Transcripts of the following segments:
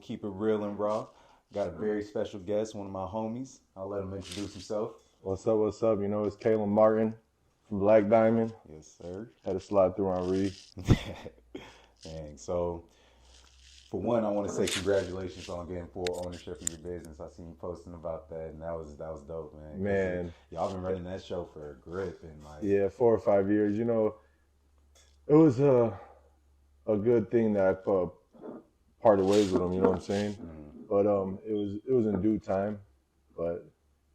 keep it real and raw. Got a very special guest, one of my homies. I'll let him introduce himself. What's up, what's up? You know, it's Kalem Martin from Black Diamond. Yes, sir. Had to slide through on Reed. Dang. So, for one, I want to say congratulations on getting full ownership of your business. I seen you posting about that, and that was dope, man. Man. Y'all been running that show for a grip. And like, yeah, 4 or 5 years. You know, it was a good thing that I parted ways with him, you know what I'm saying? But it was in due time. But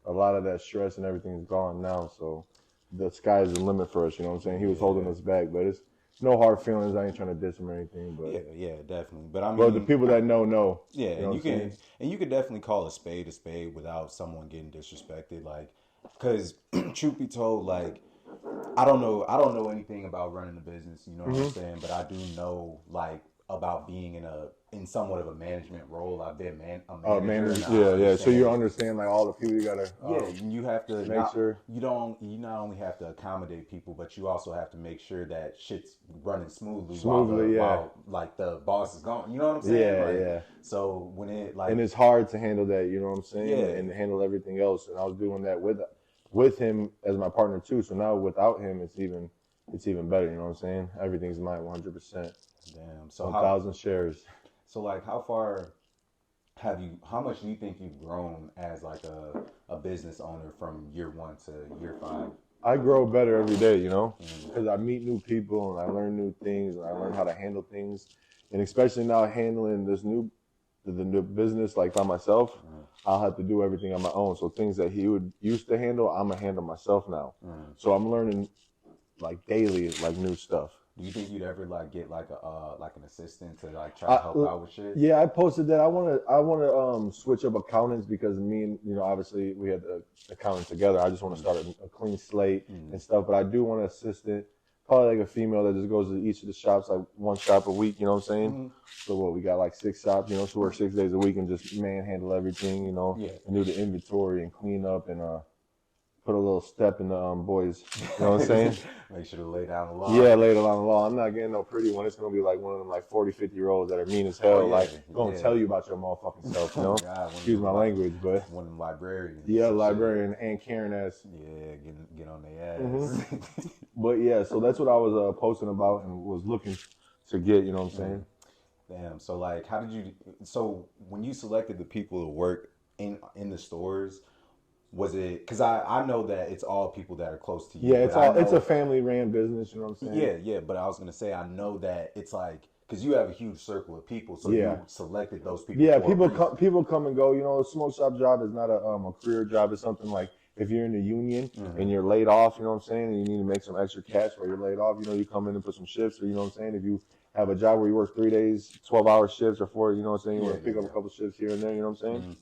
a lot of that stress and everything is gone now, so the sky's the limit for us, you know what I'm saying? He was holding us back, but it's no hard feelings. I ain't trying to diss him or anything, but yeah, definitely. But I mean, but the people that know. Yeah, you know and you can definitely call a spade without someone getting disrespected, like, because truth be told, like, I don't know anything about running the business, you know what I'm saying? But I do know, like, about being in somewhat of a management role. I've been a manager. Yeah. So you understand, like, all the people you gotta. You have to make sure you not only have to accommodate people, but you also have to make sure that shit's running smoothly. While like the boss is gone. You know what I'm saying? Yeah. So when it and it's hard to handle that, you know what I'm saying? Yeah. And handle everything else. And I was doing that with him as my partner too. So now without him, it's even better. You know what I'm saying? Everything's mine 100%. Damn. So 1,000 shares. So like, how much do you think you've grown as like a business owner from year 1 to year 5? I grow better every day, you know, because I meet new people and I learn new things and I learn how to handle things. And especially now handling the new business like by myself, I'll have to do everything on my own. So things that he would used to handle, I'm gonna handle myself now. So I'm learning like daily, like new stuff. Do you think you'd ever like get like an assistant to like try to help out with shit? Yeah, I posted that. I wanna switch up accountants because me and, you know, obviously we had the accountant together. I just want to start a clean slate and stuff. But I do want an assistant, probably like a female that just goes to each of the shops, like one shop a week. You know what I'm saying? So we got like 6 shops. You know, she works 6 days a week and just manhandle everything. You know, and do the inventory and clean up and put a little step in the boys. You know what I'm saying? Make sure to lay down the law. Yeah, lay down the law. I'm not getting no pretty one. It's going to be like one of them like 40, 50-year-olds that are mean as hell. Going to tell you about your motherfucking self, you know? Excuse my language, but. One of them librarians. Yeah, librarian and Karen ass. Yeah, get on their ass. But yeah, so that's what I was posting about and was looking to get, you know what I'm saying? Damn, so like, so when you selected the people to work in the stores, was it, because I know that it's all people that are close to you. Yeah, it's a family ran business, you know what I'm saying? Yeah, but I was going to say, I know that it's like, because you have a huge circle of people, so you selected those people. Yeah, people come and go. You know, a smoke shop job is not a career job. It's something like if you're in the union and you're laid off, you know what I'm saying, and you need to make some extra cash while you're laid off, you know, you come in and put some shifts, or you know what I'm saying, if you have a job where you work 3 days, 12-hour shifts or 4, you know what I'm saying, you want to pick up a couple shifts here and there, you know what I'm saying?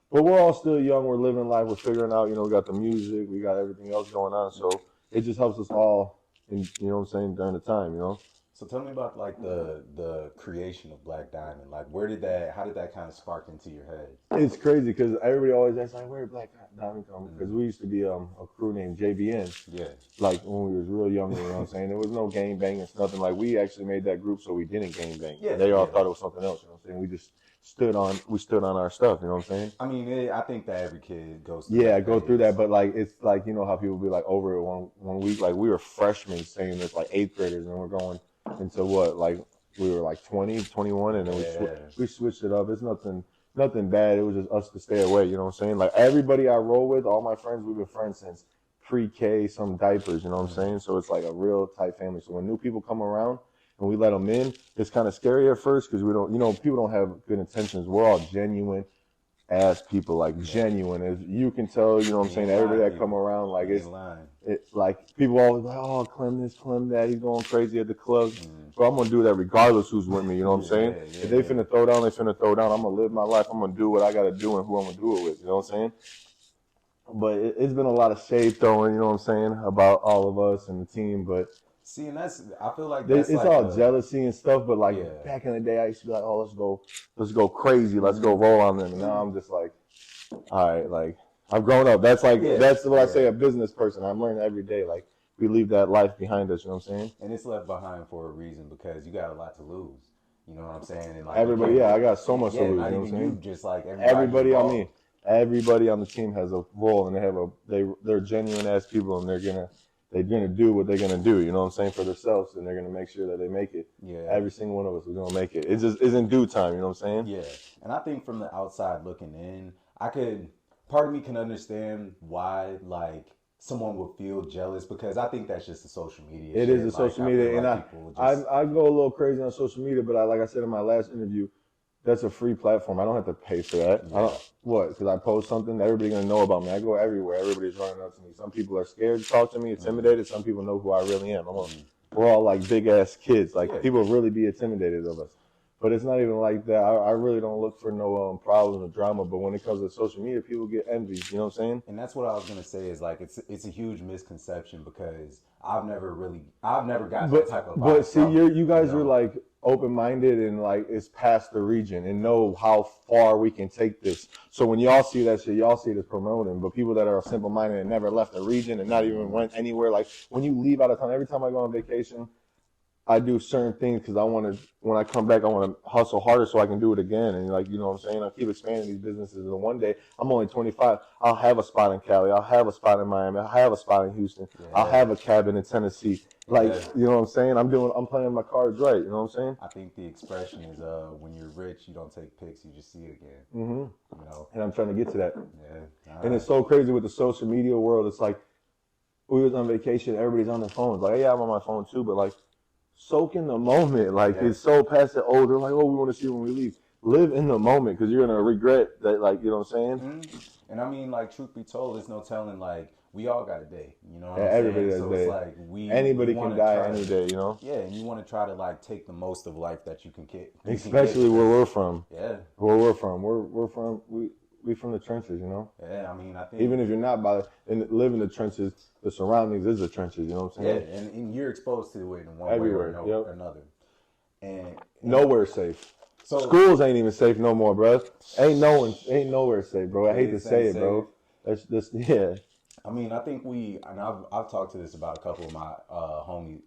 But we're all still young. We're living life. We're figuring out, you know, we got the music. We got everything else going on. So it just helps us all, you know what I'm saying, during the time, you know. So tell me about, like, the creation of Black Diamond. Like, how did that kind of spark into your head? It's crazy because everybody always asks, like, where did Black Diamond come? Because we used to be a crew named JBN. Yeah. Like, when we was real young, you know what I'm saying? There was no gang banging. It's nothing. Like, we actually made that group so we didn't gang bang. Yeah. They all thought it was something else, you know what I'm saying? We just stood on our stuff, you know what I'm saying? I mean, I think that every kid goes through through that, but like, it's like, you know how people be like over it one week, like we were freshmen saying this, like 8th graders, and we're going into what, like we were like 20, 21, and then we switched it up. It's nothing bad. It was just us to stay away, you know what I'm saying? Like everybody I roll with, all my friends, we've been friends since pre-K, some diapers, you know what I'm saying? So it's like a real tight family. So when new people come around, and we let them in, it's kind of scary at first because we don't, you know, people don't have good intentions. We're all genuine ass people, like genuine. As you can tell, you know what I'm saying? Everybody that come around, like it's like people always like, oh, Clem this, Clem that, he's going crazy at the club. But I'm gonna do that regardless who's with me, you know what I'm saying? If they finna throw down, they finna throw down. I'm gonna live my life. I'm gonna do what I gotta do and who I'm gonna do it with, you know what I'm saying? But it's been a lot of shade throwing, you know what I'm saying, about all of us and the team, but see, and I feel like that's it's like all jealousy and stuff, but like back in the day, I used to be like, oh, let's go crazy, let's go roll on them. And now I'm just like, all right, like I've grown up. That's like that's what I say, a business person. I'm learning every day. Like we leave that life behind us, you know what I'm saying? And it's left behind for a reason because you got a lot to lose. You know what I'm saying? And like Everybody, yeah, I got so much to lose. not You know what I'm even saying? you, just like Everybody on me, everybody on the team has a role, and they're genuine ass people, and they're gonna do what they're gonna do. You know what I'm saying, for themselves, and they're gonna make sure that they make it. Yeah. Every single one of us is gonna make it. It just isn't due time. You know what I'm saying? Yeah. And I think from the outside looking in, part of me can understand why like someone would feel jealous, because I think that's just the social media. It is the social media, and I go a little crazy on social media, but like I said in my last interview, that's a free platform. I don't have to pay for that. Yeah. Because I post something, everybody's gonna know about me. I go everywhere. Everybody's running up to me. Some people are scared to talk to me, intimidated. Some people know who I really am. We're all like big ass kids. Like people really be intimidated of us. But it's not even like that. I really don't look for no problems or drama. But when it comes to social media, people get envious. You know what I'm saying? And that's what I was gonna say is like it's a huge misconception, because I've never got that type of vibe. But see, you guys are like open-minded and like it's past the region and know how far we can take this. So when y'all see that shit, y'all see it as promoting. But people that are simple-minded and never left the region and not even went anywhere, like when you leave out of town, every time I go on vacation, I do certain things because when I come back, I want to hustle harder so I can do it again. And like, you know what I'm saying? I keep expanding these businesses. And one day, I'm only 25. I'll have a spot in Cali. I'll have a spot in Miami. I'll have a spot in Houston. Yeah. I'll have a cabin in Tennessee. Like, you know what I'm saying? I'm playing my cards right. You know what I'm saying? I think the expression is, when you're rich, you don't take pics, you just see it again. Mm-hmm. You know? And I'm trying to get to that. Yeah. And it's so crazy with the social media world. It's like, we was on vacation, everybody's on their phones. Like, yeah, I'm on my phone too, but like, soak in the moment. Like, it's so past the they're like, oh, we want to see when we leave. Live in the moment, because you're going to regret that, like, you know what I'm saying? Mm-hmm. And I mean, like, truth be told, there's no telling, like, we all got a day, you know what I'm everybody saying? has a day. It's like anybody can die any day, you know? Yeah, and you want to try to, like, take the most of life that you can get. Especially where we're from. Yeah. Where we're from. We from the trenches, you know? Yeah, I mean, I think... Even if you're not live in the trenches, the surroundings is the trenches, you know what I'm saying? Yeah, and you're exposed to it in one way or another. And nowhere's safe. So schools ain't even safe no more, bro. Ain't nowhere safe, bro. I hate to say it, bro. That's just I mean, I think I've talked to this about a couple of my homies,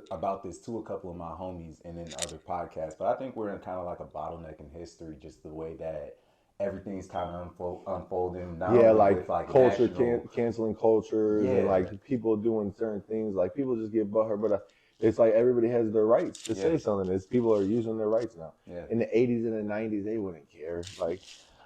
about this to a couple of my homies and in other podcasts. But I think we're in kind of like a bottleneck in history, just the way that everything's kind of unfolding now. Yeah, like culture, canceling cultures, and like people doing certain things. Like people just get butthurt, but it's like everybody has their rights to say something. It's people are using their rights now. Yeah. In the 80s and the 90s, they wouldn't care. Like,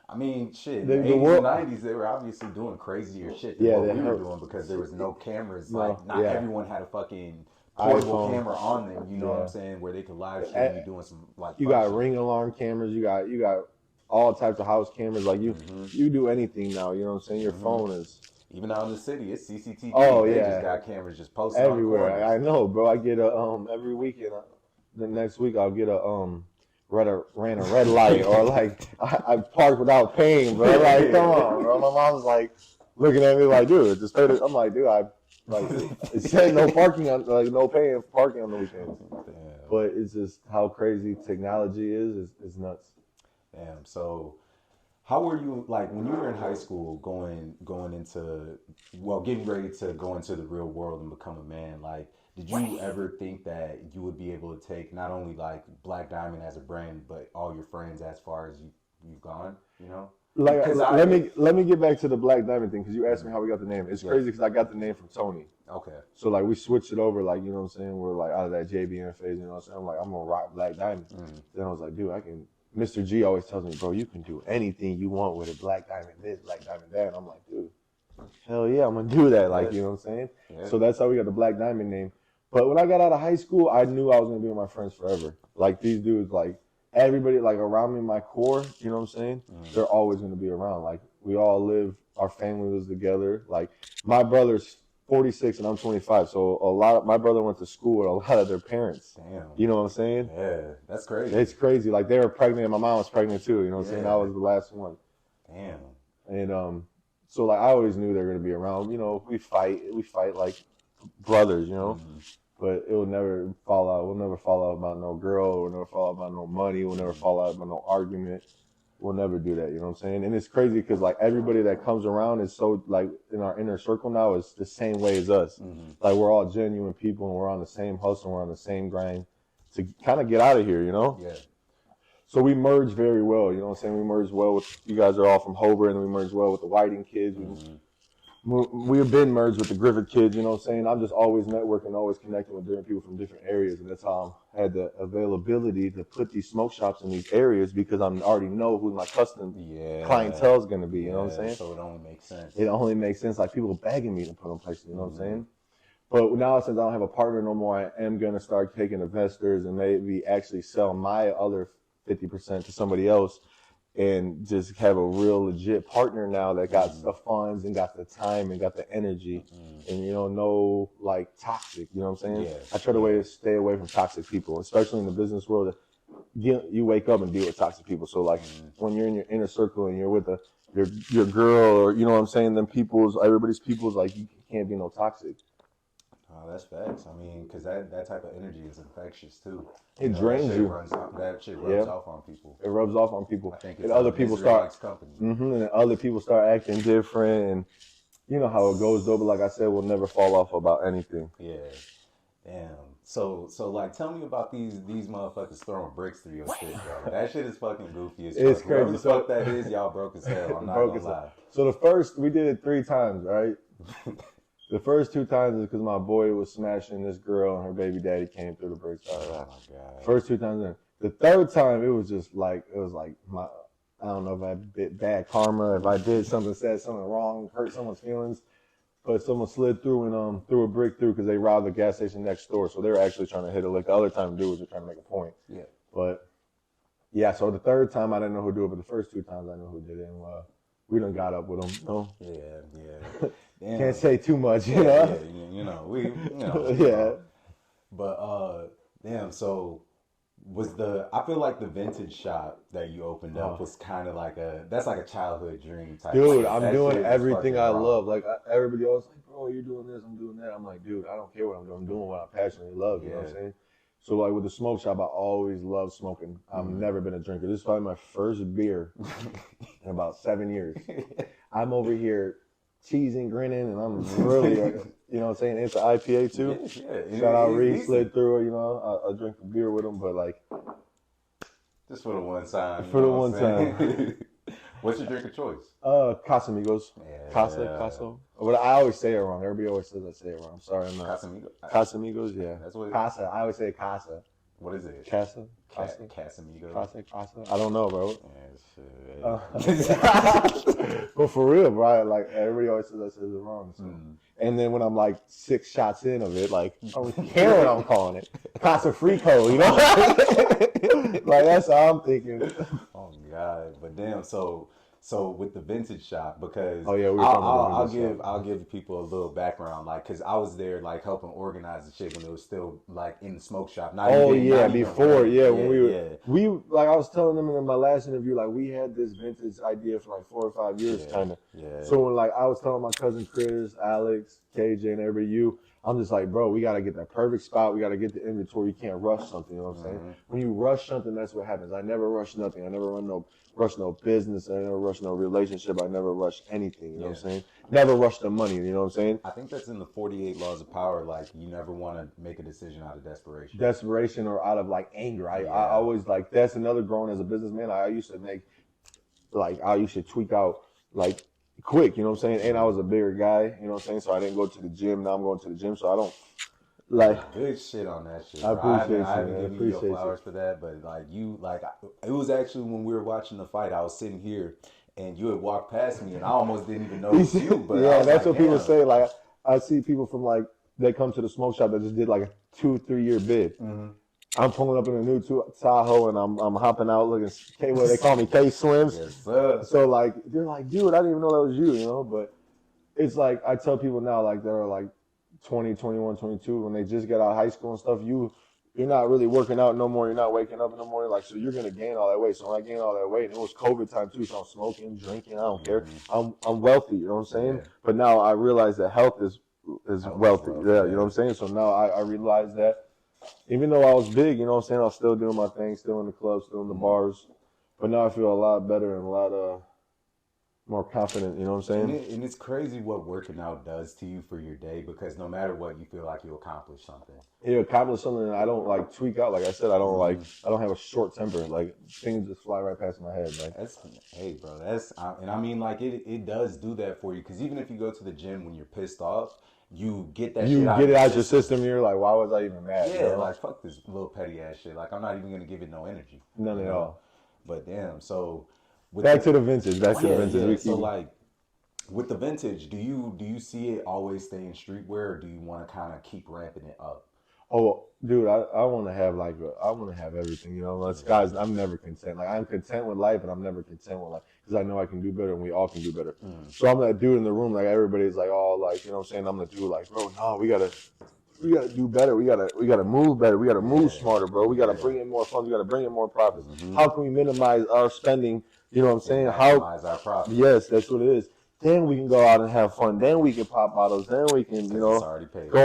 I mean, shit. The 80s and 90s, they were obviously doing crazier shit than what we were doing, because there was no cameras. Like, not everyone had a fucking portable camera on them. You know what I'm saying? Where they could live stream you doing some like. You got Ring alarm cameras. You got all types of house cameras. Like you do anything now. You know what I'm saying? Your phone is. Even out in the city, it's CCTV. Oh, they just got cameras just posted everywhere. I know, bro. I get a every weekend. The next week, I'll get ran a red light, or like I parked without paying, bro. Like, come on, bro. My mom's like looking at me like, dude, just pay this. I'm like, dude, it said no parking on, like no paying parking on the weekends. Damn. But it's just how crazy technology is nuts. Damn. So. How were you, like, when you were in high school, getting ready to go into the real world and become a man? Like, did you ever think that you would be able to take not only like Black Diamond as a brand, but all your friends as far as you've gone? You know, like let me get back to the Black Diamond thing, because you asked me how we got the name. It's crazy because I got the name from Tony. Okay. So like we switched it over, like, you know what I'm saying? We're like out of that JBN phase, you know what I'm saying? I'm like, I'm gonna rock Black Diamond. Then I was like, dude, I can. Mr. G always tells me, bro, you can do anything you want with a Black Diamond this, Black Diamond that. And I'm like, dude, hell yeah, I'm going to do that. Like, you know what I'm saying? Yeah. So that's how we got the Black Diamond name. But when I got out of high school, I knew I was going to be with my friends forever. Like, these dudes, like, everybody, like, around me, my core, you know what I'm saying? They're always going to be around. Like, we all live, our family was together. Like, my brother's 46 and I'm 25, so my brother went to school with a lot of their parents. Damn. You know what I'm saying? Yeah, that's crazy. It's crazy. Like, they were pregnant and my mom was pregnant too, you know what I'm saying? I was the last one. Damn. And so like I always knew they were gonna be around. You know, we fight like brothers, you know. But it will never fall out. We'll never fall out about no girl, we'll never fall out about no money, we'll never fall out about no argument. We'll never do that, you know what I'm saying? And it's crazy because, like, everybody that comes around is so, like, in our inner circle now is the same way as us. Like, we're all genuine people and we're on the same hustle, we're on the same grind. to kind of get out of here, you know? Yeah. So we merged very well, you know what I'm saying? We merged well with, you guys are all from Hobart, and we merged well with the Whiting kids. We've been merged with the Griffith kids, you know what I'm saying? I'm just always networking, always connecting with different people from different areas, and that's how I had the availability to put these smoke shops in these areas because I already know who my custom clientele is going to be, you know what I'm saying? So it only makes sense. It only makes sense, like people begging me to put them places, you know what I'm saying? But now since I don't have a partner no more, I am going to start taking investors and maybe actually sell my other 50% to somebody else and just have a real legit partner now that got the funds and got the time and got the energy and, you know, no like toxic, you know what I'm saying? Yeah. I try to stay away from toxic people, especially in the business world. You wake up and deal with toxic people. So like when you're in your inner circle and you're with your girl or, you know what I'm saying, then everybody's people's, like you can't be no toxic. Oh, that's facts. I mean, because that type of energy is infectious too. It drains you. That shit rubs off on people. It rubs off on people. I think and other people start and other people start acting different, and you know how it goes though. But like I said, we'll never fall off about anything. Yeah. Damn. So like, tell me about these motherfuckers throwing bricks through your shit, bro. That shit is fucking goofy as fuck. It's crazy. Whatever the fuck that is, y'all broke as hell. I'm not gonna lie. So we did it 3 times, right? The first 2 times is because my boy was smashing this girl and her baby daddy came through the bricks. Oh my god. First 2 times. The third time, it was like I don't know if I did bad karma, if I did something, said something wrong, hurt someone's feelings, but someone slid through and threw a brick through because they robbed the gas station next door. So they were actually trying to hit a lick. The other time, dude was just trying to make a point. Yeah. But yeah, so the third time I didn't know who did it, but the first 2 times I knew who did it, and we done got up with them. You know? Yeah. Damn. Can't say too much, you know. Yeah, you know. Yeah. But damn. So I feel like the vintage shop that you opened up was kind of like that's like a childhood dream type. Dude, I'm doing everything I love. Like everybody always like, bro, you're doing this, I'm doing that. I'm like, dude, I don't care what I'm doing. I'm doing what I passionately love. You know what I'm saying? So like with the smoke shop, I always loved smoking. I've never been a drinker. This is probably my first beer in about 7 years. I'm over here cheesing, grinning, and I'm really, you know what I'm saying? It's an IPA too. Yeah. Shout out Reed, slid through it, you know. I drink a beer with him, but like. Just for the one time. For the one time. What's your drink of choice? Casamigos. Yeah. Casa. But I always say it wrong. Everybody always says I say it wrong. I'm sorry, I'm not. Casamigos, yeah. That's what it is. Casa. I always say casa. What is it? Casa. Casamigos. Casa. I don't know, bro. Yeah, but for real, bro, like everybody always says I says it wrong. So. And then when I'm like 6 shots in of it, like I don't care what I'm calling it. Casa Frico, you know? Like that's how I'm thinking. Oh God, but damn, so with the vintage shop, because I'll give people a little background, like, because I was there like helping organize the shit when it was still like in the smoke shop. When we like I was telling them in my last interview, like we had this vintage idea for like 4 or 5 years, kind of. Yeah. So when like I was telling my cousin Chris, Alex, KJ, and everybody, I'm just like, bro, we got to get that perfect spot. We got to get the inventory. You can't rush something, you know what I'm saying? When you rush something, that's what happens. I never rush nothing. I never rush no business. I never rush no relationship. I never rush anything, you know what I'm saying? Never rush the money, you know what I'm saying? I think that's in the 48 laws of power. Like, you never want to make a decision out of desperation. Desperation or out of like anger. I always like, that's another growing as a businessman. I used to tweak out like quick, you know what I'm saying? And I was a bigger guy, you know what I'm saying? So I didn't go to the gym. Now I'm going to the gym, so I don't like. Good shit on that shit. I appreciate I haven't given you your flowers for that, but it was actually when we were watching the fight, I was sitting here and you had walked past me and I almost didn't even know it was you. But yeah, that's what people say. Like I see people from like, they come to the smoke shop that just did like a 2-3 year bid. I'm pulling up in a new Tahoe and I'm hopping out looking, they call me K-Slims. Yes, sir. So like, they're like, dude, I didn't even know that was you, you know? But it's like, I tell people now, like, that are like 20, 21, 22, when they just get out of high school and stuff, you're not really working out no more. You're not waking up in the morning. Like, so you're going to gain all that weight. So when I gained all that weight, and it was COVID time too, so I'm smoking, drinking, I don't care. I'm wealthy, you know what I'm saying? Yeah. But now I realize that health is wealthy. Yeah, you know what I'm saying? So now I realize that. Even though I was big, you know what I'm saying, I was still doing my thing, still in the club, still in the bars. But now I feel a lot better and a more confident. You know what I'm saying? And it's crazy what working out does to you for your day, because no matter what, you feel like you accomplish something. You accomplish something that I don't like tweak out. Like I said, I don't have a short temper. Like things just fly right past my head. Like hey bro, and I mean like it does do that for you, because even if you go to the gym when you're pissed off, you get that shit out. You get it out your system. You're like, why was I even mad? Yeah, like fuck this little petty ass shit. Like I'm not even gonna give it no energy. None at all. But damn, so back to the vintage. Yeah. So like with the vintage, do you see it always staying streetwear, or do you want to kind of keep ramping it up? Oh, dude, I want to have I want to have everything, you know. Guys, I'm never content. Like I'm content with life, and I'm never content with life because I know I can do better, and we all can do better. So I'm that dude in the room, like everybody's like, oh, like you know what I'm saying. I'm the dude, like, bro, no, we gotta do better. We gotta move better. We gotta move smarter, bro. We gotta bring in more funds. We gotta bring in more profits. How can we minimize our spending? You know what I'm saying? Maximize our profits. Yes, that's what it is. Then we can go out and have fun. Then we can pop bottles. Then we can, go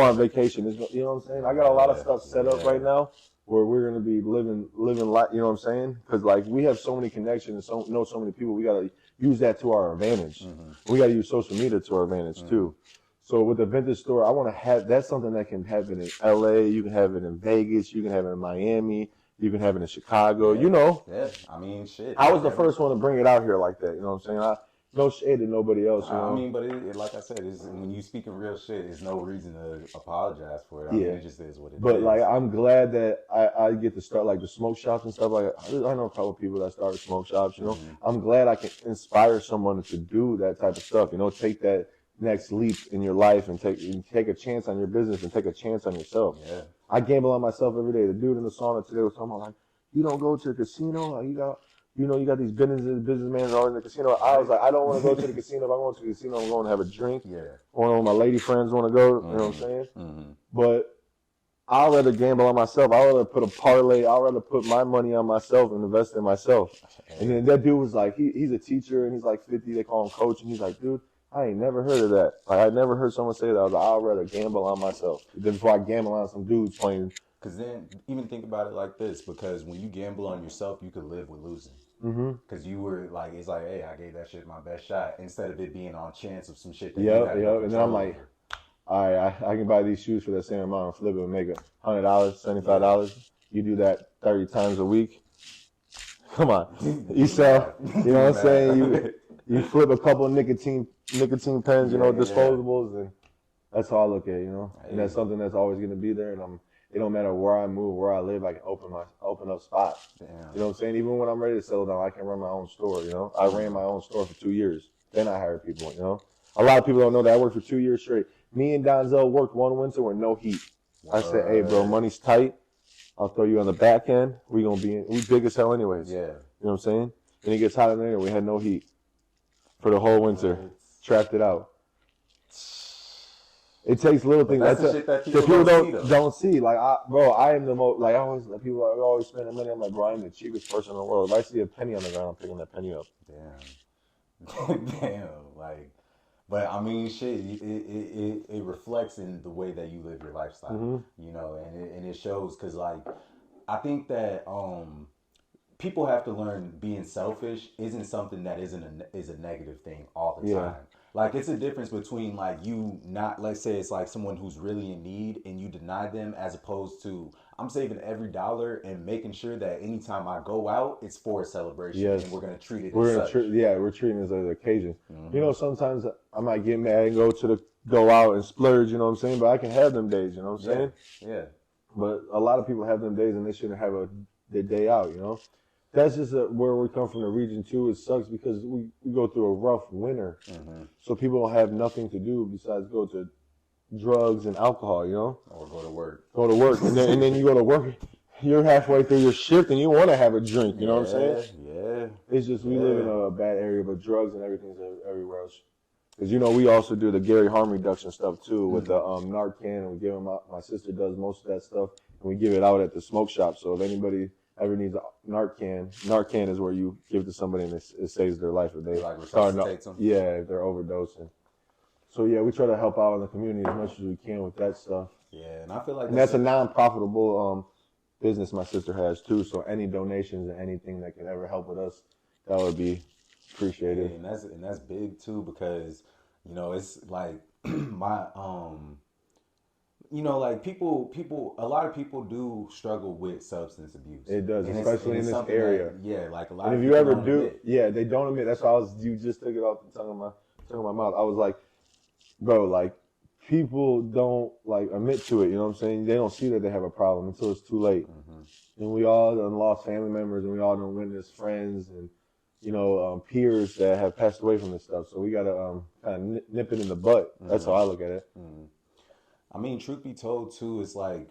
on vacation. You know what I'm saying? I got a lot of stuff set up right now where we're gonna be living life. You know what I'm saying? Because like we have so many connections, and know so many people. We gotta use that to our advantage. We gotta use social media to our advantage too. So with the vintage store, I want to have that's something that can happen in LA. You can have it in Vegas. You can have it in Miami. You can have it in Chicago. You know? Yeah. I mean, shit. I was the first one to bring it out here like that. You know what I'm saying? No shade to nobody else. You know? I mean, but like I said, when you speaking real shit, there's no reason to apologize for it. I mean, it just is what it is. But like, I'm glad that I get to start like the smoke shops and stuff. Like, I know a couple of people that started smoke shops. You know, I'm glad I can inspire someone to do that type of stuff. You know, take that next leap in your life and take a chance on your business and take a chance on yourself. Yeah. I gamble on myself every day. The dude in the sauna today was talking about like, you don't go to the casino. You got these businessmen all in the casino. I was like, I don't want to go to the casino. If I want to the casino, I'm going to have a drink. Yeah. One of my lady friends want to go. You know what I'm saying? But I'd rather gamble on myself. I'd rather put a parlay. I'd rather put my money on myself and invest in myself. And then that dude was like, he's a teacher and he's like 50. They call him coach. And he's like, dude, I ain't never heard of that. Like, I never heard someone say that. I was like, I'd rather gamble on myself than before I gamble on some dudes playing. Because then, even think about it like this, because when you gamble on yourself, you could live with losing. Because you were like, it's like, hey, I gave that shit my best shot, instead of it being on chance of some shit that you had no And then I'm like, all right, I can buy these shoes for that same amount and flip it and make $100, $75. You do that 30 times a week. Come on. You sell, you know what I'm saying? You flip a couple of nicotine pens, disposables, and that's how I look at it, And that's something that's always going to be there, and it don't matter where I move, where I live, I can open up spots. Damn. You know what I'm saying? Even when I'm ready to settle down, I can run my own store, I ran my own store for 2 years. Then I hired people, A lot of people don't know that I worked for 2 years straight. Me and Donzel worked one winter with no heat. I said, hey, bro, money's tight. I'll throw you on the back end. We big as hell anyways. Yeah. You know what I'm saying? And it gets hot in there. We had no heat for the whole winter. Trapped it out. It takes little things. That's the shit that people don't see. Like, I am the most, like, people are always spending money. I'm like, bro, I'm the cheapest person in the world. If I see a penny on the ground, I'm picking that penny up. Damn. Damn. Like, but I mean, shit, it reflects in the way that you live your lifestyle, and it shows, because, like, I think that, people have to learn being selfish isn't something that is a negative thing all the time. Like, it's a difference between, like, you not, let's say it's like someone who's really in need and you deny them, as opposed to, I'm saving every dollar and making sure that anytime I go out, it's for a celebration, and we're going to treat it as such. We're treating it as an occasion. Sometimes I might get mad and go out and splurge, you know what I'm saying? But I can have them days, you know what I'm saying? Yeah. But a lot of people have them days and they shouldn't have their day out, That's just where we come from, the region too. It sucks because we go through a rough winter. So people don't have nothing to do besides go to drugs and alcohol, Or go to work. And then you go to work, you're halfway through your shift and you want to have a drink, you know what I'm saying? Yeah. It's just we live in a bad area, but drugs and everything's everywhere else. Because, we also do the Gary harm reduction stuff too with the Narcan, and we give them out. My sister does most of that stuff, and we give it out at the smoke shop. So if anybody ever needs a Narcan is where you give it to somebody and it saves their life if they resuscitates them. Yeah, if they're overdosing. So yeah, we try to help out in the community as much as we can with that stuff. Yeah, and I feel like that's a non-profitable business my sister has too. So any donations and anything that can ever help with us, that would be appreciative. Yeah, and that's big too because it's like my like a lot of people do struggle with substance abuse. It does, and especially in this area. Yeah, like a lot And of if you people ever don't do, admit. yeah, they don't admit. That's why you just took it off the tongue of my mouth. I was like, bro, like people don't like admit to it. You know what I'm saying? They don't see that they have a problem until it's too late. And we all done lost family members, and we all done witnessed friends and peers that have passed away from this stuff. So we gotta kind of nip it in the butt. That's how I look at it. I mean, truth be told, too, it's like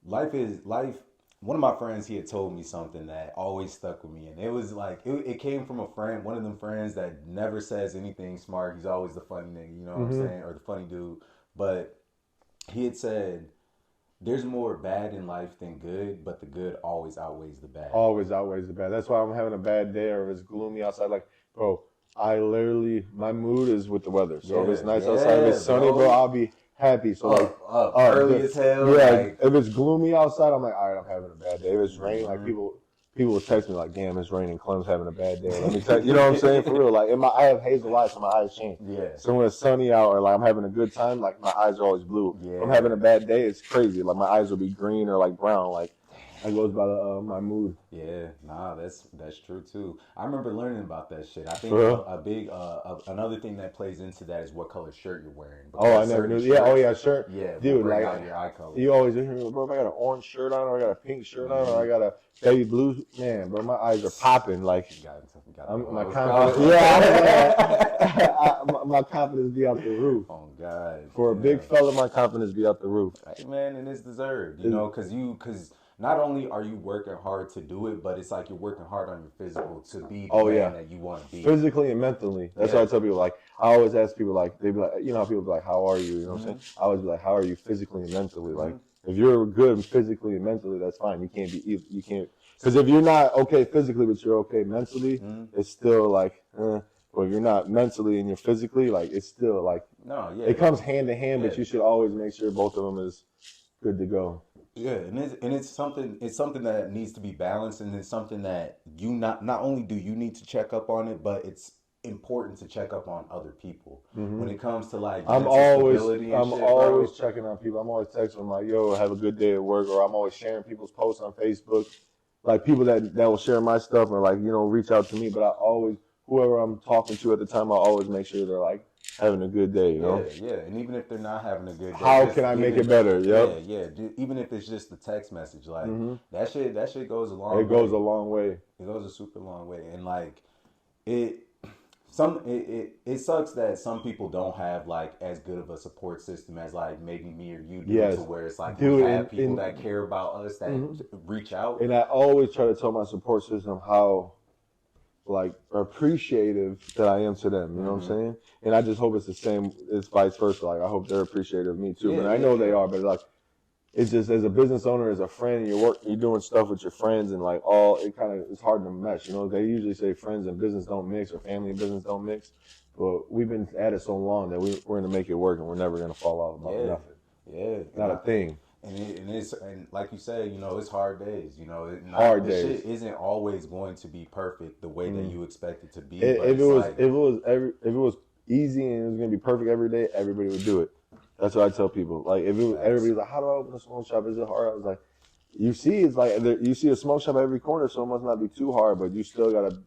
life is life. One of my friends, he had told me something that always stuck with me, and it was like it came from a friend, one of them friends that never says anything smart. He's always the funny nigga, you know what I'm saying, or the funny dude. But he had said, "There's more bad in life than good, but the good always outweighs the bad." Always outweighs the bad. That's why I'm having a bad day or if it's gloomy outside. Like, bro, my mood is with the weather. So if it's nice outside, if it's sunny, bro, I'll be happy. So like early as hell. Yeah, like, if it's gloomy outside, I'm like, all right, I'm having a bad day. If it's raining, like people will text me like, damn, it's raining. Clem's having a bad day. Let me tell you know what I'm saying? For real. Like I have hazel eyes, so my eyes change. Yeah. So when it's sunny out or like I'm having a good time, like my eyes are always blue. Yeah. If I'm having a bad day, it's crazy. Like my eyes will be green or like brown. Like that goes by my mood. Yeah, nah, that's true too. I remember learning about that shit. I think a big another thing that plays into that is what color shirt you're wearing. Oh, I never knew. Shirt. Yeah, dude, bring like out your eye color. You always hear me, bro. If I got an orange shirt on, or I got a pink shirt on, or I got a baby blue, man, bro, my eyes are popping. Like my confidence. My confidence be out the roof. Oh God. For a big fella, my confidence be out the roof. Hey man, and it's deserved, because not only are you working hard to do it, but it's like you're working hard on your physical to be the man that you want to be. Physically and mentally. That's why I tell people, like, I always ask people, like, they be like, how people be like, how are you? You know what I'm saying? I always be like, how are you physically and mentally? Like, if you're good physically and mentally, that's fine. You can't be, because if you're not okay physically, but you're okay mentally, it's still like, But if you're not mentally and you're physically, like, it's still like, it comes hand in hand, but you should always make sure both of them is good to go. Yeah, and it's something that needs to be balanced, and it's something that you not only do you need to check up on it, but it's important to check up on other people when it comes to like I'm always checking on people. I'm always texting them like, yo, have a good day at work, or I'm always sharing people's posts on Facebook, like people that will share my stuff or like reach out to me. But I always, whoever I'm talking to at the time, I always make sure they're like having a good day, Yeah, and even if they're not having a good day, how can I make it better? Yep. Yeah. Even if it's just the text message, like that shit goes a long way. It goes a long way. It goes a super long way, and like it sucks that some people don't have like as good of a support system as like maybe me or you do, to where it's like we have people that care about us that reach out. And I always try to tell my support system how like appreciative that I am to them, you know what I'm saying? And I just hope it's the same, it's vice versa. Like I hope they're appreciative of me too. But I know they are, but like it's just as a business owner, as a friend, you're doing stuff with your friends and like it's hard to mesh. They usually say friends and business don't mix or family and business don't mix. But we've been at it so long that we're gonna make it work and we're never gonna fall out about nothing. Yeah. Not a thing. And like you said, it's hard days. Hard days. Shit isn't always going to be perfect the way that you expect it to be. If it was easy and it was gonna be perfect every day, everybody would do it. That's what I tell people. Like everybody's like, how do I open a smoke shop? Is it hard? I was like, you see a smoke shop at every corner, so it must not be too hard. But you still gotta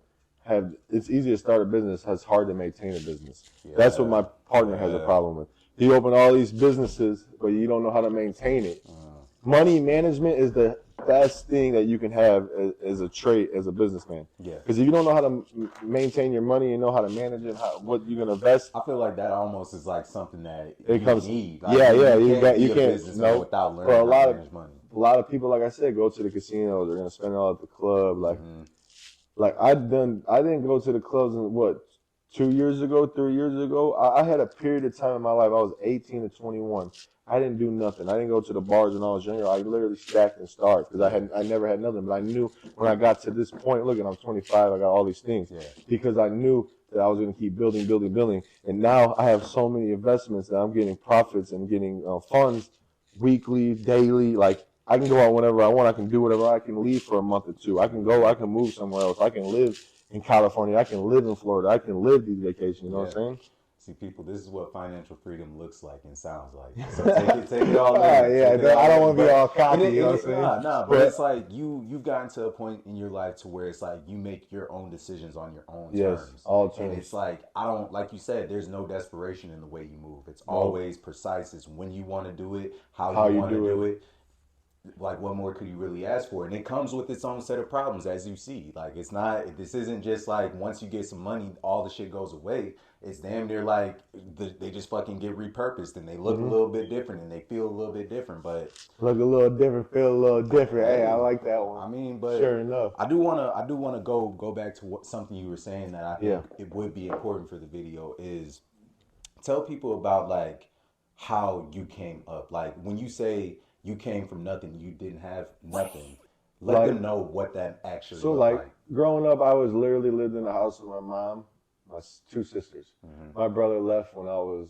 have. It's easy to start a business. It's hard to maintain a business. Yeah. That's what my partner has a problem with. He opened all these businesses, but you don't know how to maintain it. Money management is the best thing that you can have as a trait as a businessman. Yeah. Because if you don't know how to maintain your money and know how to manage it, what you're gonna invest, I feel like that almost is like something that need. Like, you can't without learning how to manage money. A lot of people, like I said, go to the casinos. They're gonna spend it all at the club. Like I didn't go to the clubs in 3 years ago. I had a period of time in my life. I was 18 to 21. I didn't do nothing. I didn't go to the bars when I was younger. I literally stacked and starved because I never had nothing. But I knew when I got to this point, look, and I'm 25, I got all these things because I knew that I was going to keep building. And now I have so many investments that I'm getting profits and getting funds weekly, daily. Like I can go out whenever I want. I can do whatever. I can leave for a month or two. I can go. I can move somewhere else. I can live in California. I can live in Florida. I can live these vacations. You know what I'm saying? See, people, this is what financial freedom looks like and sounds like. So take it all in. I don't want to be all cocky, you know what I'm saying? But it's like you've gotten to a point in your life to where it's like you make your own decisions on your own terms. All terms. And it's like, I don't, like you said, there's no desperation in the way you move. It's always precise. It's when you want to do it, how you want to do it. Like, what more could you really ask for? And it comes with its own set of problems, as you see. Like, this isn't just like once you get some money, all the shit goes away. It's damn near like they just fucking get repurposed and they look a little bit different and they feel a little bit different. But look a little different, feel a little different. Hey, I like that one. I mean, but sure enough, I do wanna go back to something you were saying that I think it would be important for the video is tell people about like how you came up. Like when you say you came from nothing, you didn't have nothing. Let them know what that actually looked like. Growing up, I was literally lived in the house with my mom, my two sisters. My brother left when I was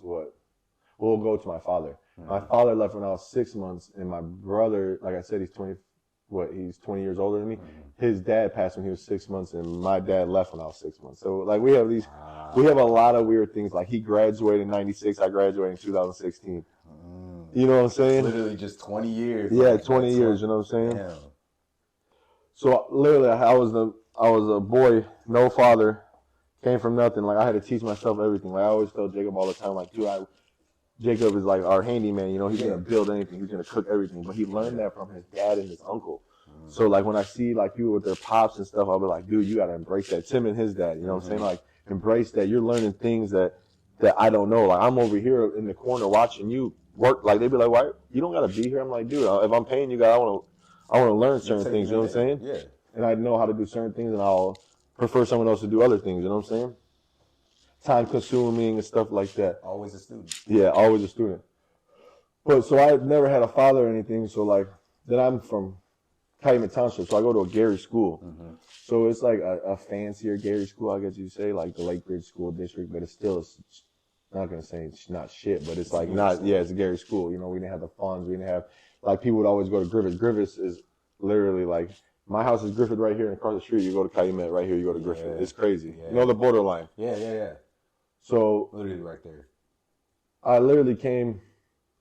we'll go to my father. My father left when I was 6 months, and my brother, like I said, he's 20 years older than me. His dad passed when he was 6 months, and my dad left when I was 6 months. So like we have a lot of weird things. Like he graduated in '96, I graduated in 2016. You know what I'm saying? Literally just 20 years. Yeah, 20 years. You know what I'm saying? Damn. So literally, I was a boy, no father, came from nothing. Like I had to teach myself everything. Like I always tell Jacob all the time, like, dude, Jacob is like our handyman. You know, he's gonna build anything. He's gonna cook everything. But he learned that from his dad and his uncle. So like when I see like people with their pops and stuff, I'll be like, dude, you gotta embrace that. Tim and his dad. You know what I'm saying? Like embrace that. You're learning things that I don't know. Like I'm over here in the corner watching you work. Like they'd be like, why you don't gotta be here? I'm like, dude, if I'm paying you guys, I want to learn certain things. You know what I'm saying? Yeah. And I know how to do certain things, and I'll prefer someone else to do other things. You know what I'm saying? Time consuming and stuff like that. Always a student. Yeah, always a student. But so I never had a father or anything. So like then I'm from Calumet Township, so I go to a Gary school. So it's like a fancier Gary school, I guess you'd say, like the Lake Ridge School District, but it's still not gonna say it's not shit, but it's like not. Yeah, it's a Gary school. You know, we didn't have the funds. We didn't have like people would always go to Griffith. Griffith is literally like my house is Griffith right here, and across the street you go to Calumet. Right here you go to Griffith. It's crazy. You know the borderline. Yeah. So literally right there. I literally came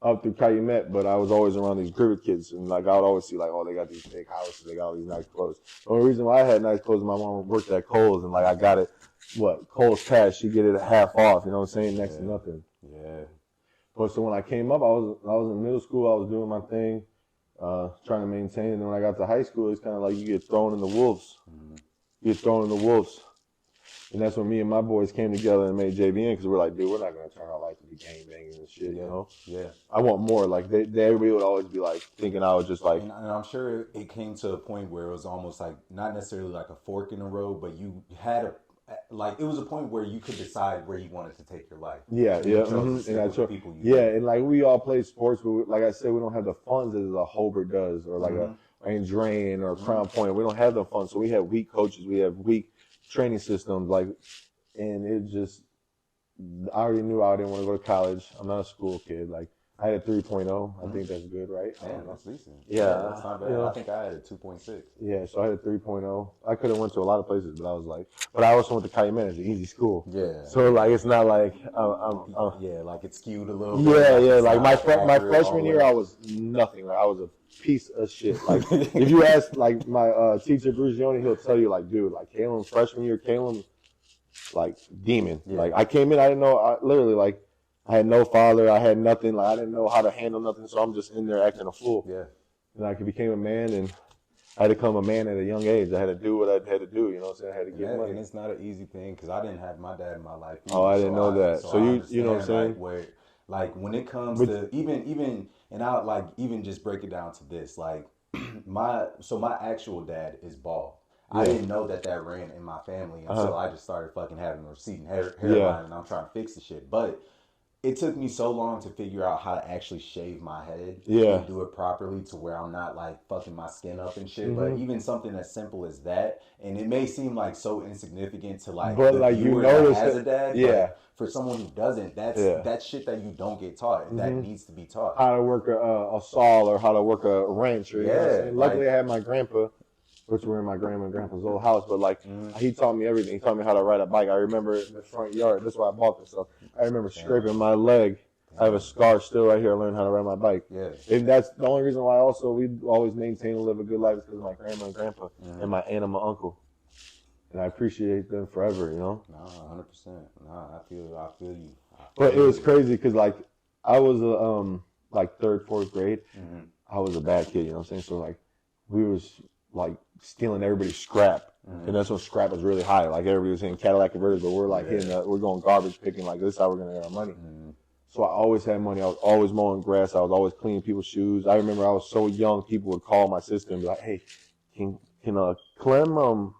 up through Calumet, but I was always around these Griffith kids, and like I would always see like, oh, they got these big houses, they got all these nice clothes. The only reason why I had nice clothes, my mom worked at Kohl's, and like I got it. Kohl's cash, she get it at half off. You know what I'm saying? Next to nothing. Yeah. But so when I came up, I was in middle school. I was doing my thing, trying to maintain. And then when I got to high school, it's kind of like you get thrown in the wolves. You get thrown in the wolves. And that's when me and my boys came together and made JVN because we're like, dude, we're not going to turn our life to be gang banging and shit, you know? Yeah. I want more. Like, everybody would always be like, thinking I was just like. And I'm sure it came to a point where it was almost like, not necessarily like a fork in the road, but you had it was a point where you could decide where you wanted to take your life. Yeah. And I chose people. And like we all play sports, but like I said, we don't have the funds as a Hobart does, or like a Andrean or Crown Point. We don't have the funds, so we have weak coaches. We have weak training systems. Like, and it just, I already knew I didn't want to go to college. I'm not a school kid. Like, I had a 3.0. I think that's good, right? Yeah, that's decent. Yeah. That's not bad. You know, I think I had a 2.6. Yeah, so I had a 3.0. I could have went to a lot of places, but I was like, but I also went to Calumet. It's an easy school. Yeah. So like, it's not like, yeah, like it's skewed a little bit. Yeah. Like my freshman year, I was nothing. Like I was a piece of shit. Like if you ask like my teacher Bruce Yoni, he'll tell you like, dude, like Kalem freshman year, like demon. Yeah. Like I came in, I didn't know. Literally like. I had no father. I had nothing. Like I didn't know how to handle nothing. So I'm just in there acting a fool. Yeah. And I became a man, and I had to become a man at a young age. I had to do what I had to do. You know what I'm saying? I had to get money. And it's not an easy thing because I didn't have my dad in my life either. Oh, I didn't know that. So you know what I'm saying? Like when it comes to even and I'll like even just break it down to this. Like my actual dad is bald. I didn't know that ran in my family until I just started fucking having a receding hairline, and I'm trying to fix the shit. But it took me so long to figure out how to actually shave my head and do it properly to where I'm not like fucking my skin up and shit. But even something as simple as that, and it may seem like so insignificant to like but the like viewer you notice that has a dad, but for someone who doesn't, that's shit that you don't get taught. That needs to be taught. How to work a saw or how to work a wrench. Or, you know what I'm saying? Luckily, I had my grandpa. which were in my grandma and grandpa's old house. But like, he taught me everything. He taught me how to ride a bike. I remember in the front yard. That's why I bought this stuff. I remember scraping my leg. I have a scar still right here. I learned how to ride my bike. Yeah. And that's the only reason why also we always maintain and live a good life is because of my grandma and grandpa and my aunt and my uncle. And I appreciate them forever, you know? No, 100%. No, I feel you. But it was crazy because, like, I was, like, 3rd, 4th grade. I was a bad kid, you know what I'm saying? So, like, we was, like, stealing everybody's scrap. And that's when scrap was really high. Like, everybody was hitting Cadillac converters, but we're, like, we're going garbage picking. Like, this is how we're going to get our money. So I always had money. I was always mowing grass. I was always cleaning people's shoes. I remember I was so young, people would call my sister and be like, hey, can Kalem,